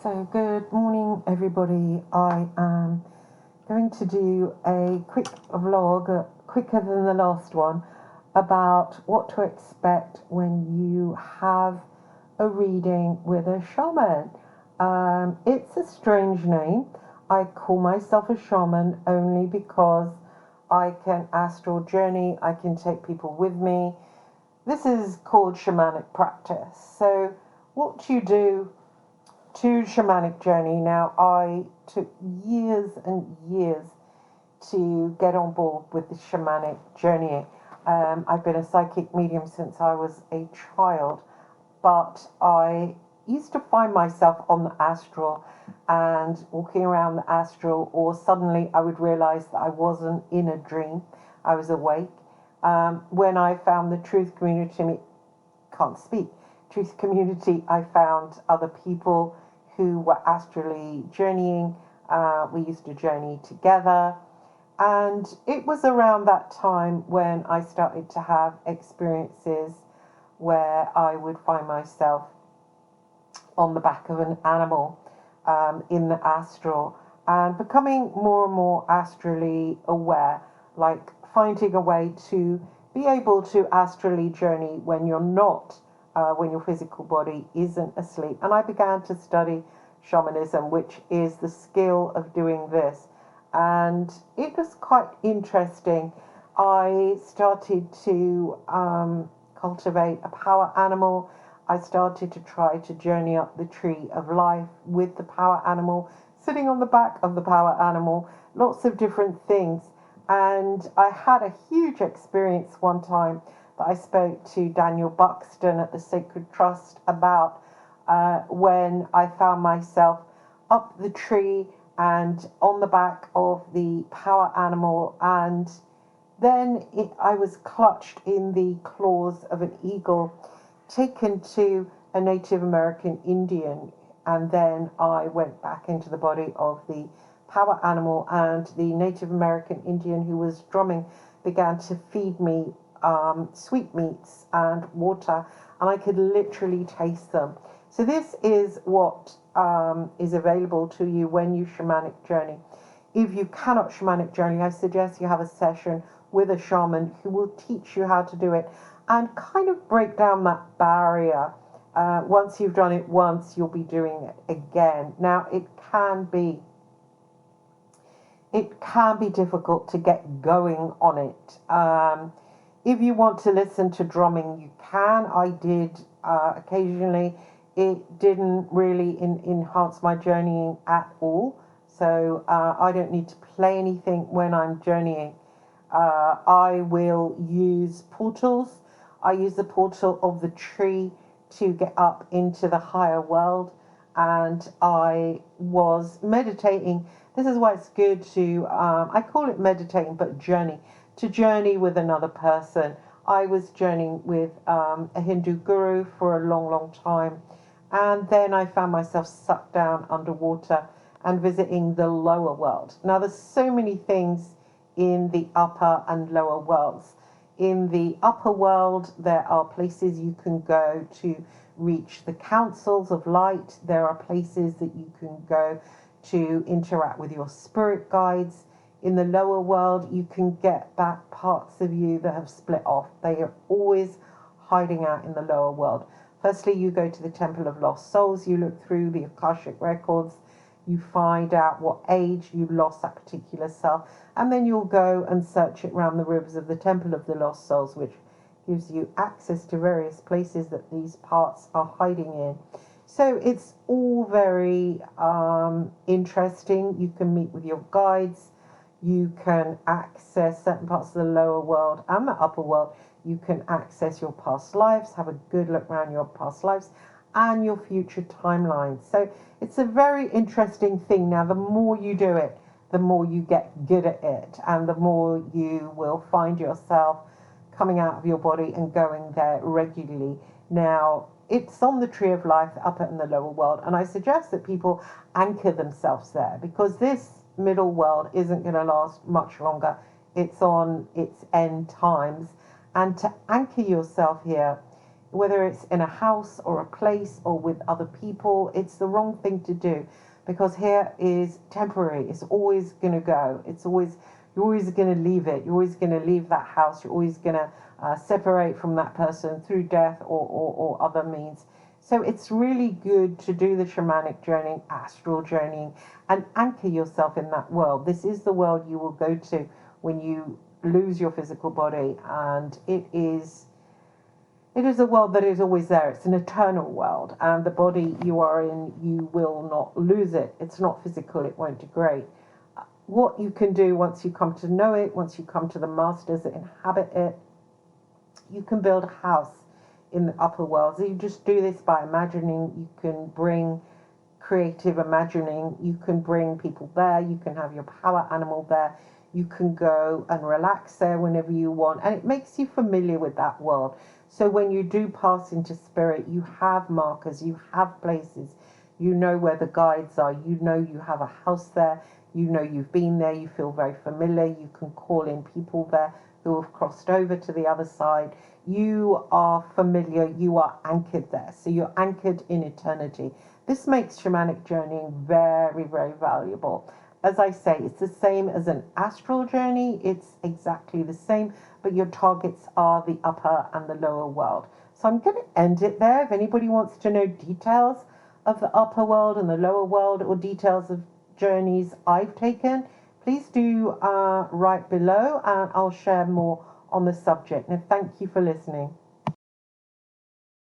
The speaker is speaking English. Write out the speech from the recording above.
So good morning everybody. I am going to do a quick vlog, quicker than the last one, about what to expect when you have a reading with a shaman. It's a strange name. I call myself a shaman only because I can astral journey, I can take people with me. This is called shamanic practice. So what do you do to shamanic journey? Now, I took years and years to get on board with the shamanic journey. I've been a psychic medium since I was a child, but I used to find myself on the astral and walking around the astral, or suddenly I would realize that I wasn't in a dream, I was awake. When I found the truth community, truth community, I found other people who were astrally journeying. We used to journey together, and it was around that time when I started to have experiences where I would find myself on the back of an animal in the astral, and becoming more and more astrally aware, like finding a way to be able to astrally journey when you're not when your physical body isn't asleep. And I began to study shamanism, which is the skill of doing this. And it was quite interesting. I started to cultivate a power animal. I started to try to journey up the tree of life with the power animal, sitting on the back of the power animal, lots of different things. And I had a huge experience one time that I spoke to Daniel Buxton at the Sacred Trust about, when I found myself up the tree and on the back of the power animal, and then I was clutched in the claws of an eagle, taken to a Native American Indian, and then I went back into the body of the power animal, and the Native American Indian who was drumming began to feed me sweetmeats and water, and I could literally taste them. So this is what is available to you when you shamanic journey. If you cannot shamanic journey, I suggest you have a session with a shaman who will teach you how to do it and kind of break down that barrier. Once you've done it once, you'll be doing it again. Now, it can be difficult to get going on it. If you want to listen to drumming, you can. I did occasionally. It didn't really enhance my journeying at all. So I don't need to play anything when I'm journeying. I will use portals. I use the portal of the tree to get up into the higher world. And I was meditating. This is why it's good to, I call it meditating, but journey. To journey with another person. I was journeying with a Hindu guru for a long, long time. And then I found myself sucked down underwater and visiting the lower world. Now, there's so many things in the upper and lower worlds. In the upper world, there are places you can go to reach the councils of light. There are places that you can go to interact with your spirit guides. In the lower world, you can get back parts of you that have split off. They are always hiding out in the lower world. Firstly, you go to the Temple of Lost Souls. You look through the Akashic records. You find out what age you lost that particular self. And then you'll go and search it around the rivers of the Temple of the Lost Souls, which gives you access to various places that these parts are hiding in. So it's all very interesting. You can meet with your guides. You can access certain parts of the lower world and the upper world. You can access your past lives, have a good look around your past lives and your future timelines. So it's a very interesting thing. Now, the more you do it, the more you get good at it, and the more you will find yourself coming out of your body and going there regularly. Now, it's on the tree of life, the upper and the lower world, and I suggest that people anchor themselves there, because this middle world isn't going to last much longer. It's on its end times, and to anchor yourself here, whether it's in a house or a place or with other people, it's the wrong thing to do, because here is temporary. It's always going to go. You're always going to leave it. You're always going to leave that house. You're always going to separate from that person through death or other means. So it's really good to do the shamanic journey, astral journeying, and anchor yourself in that world. This is the world you will go to when you lose your physical body, and it is a world that is always there. It's an eternal world, and the body you are in, you will not lose it. It's not physical. It won't degrade. What you can do once you come to know it, once you come to the masters that inhabit it, you can build a house in the upper world. So you just do this by imagining. You can bring creative imagining. You can bring people there. You can have your power animal there. You can go and relax there whenever you want, and it makes you familiar with that world. So when you do pass into spirit, you have markers, you have places, you know where the guides are, you know you have a house there, you know you've been there, you feel very familiar. You can call in people there who have crossed over to the other side. You are familiar, you are anchored there. So you're anchored in eternity. This makes shamanic journeying very, very valuable. As I say, it's the same as an astral journey. It's exactly the same, but your targets are the upper and the lower world. So I'm going to end it there. If anybody wants to know details of the upper world and the lower world, or details of journeys I've taken, please do write below, and I'll share more on the subject. And thank you for listening.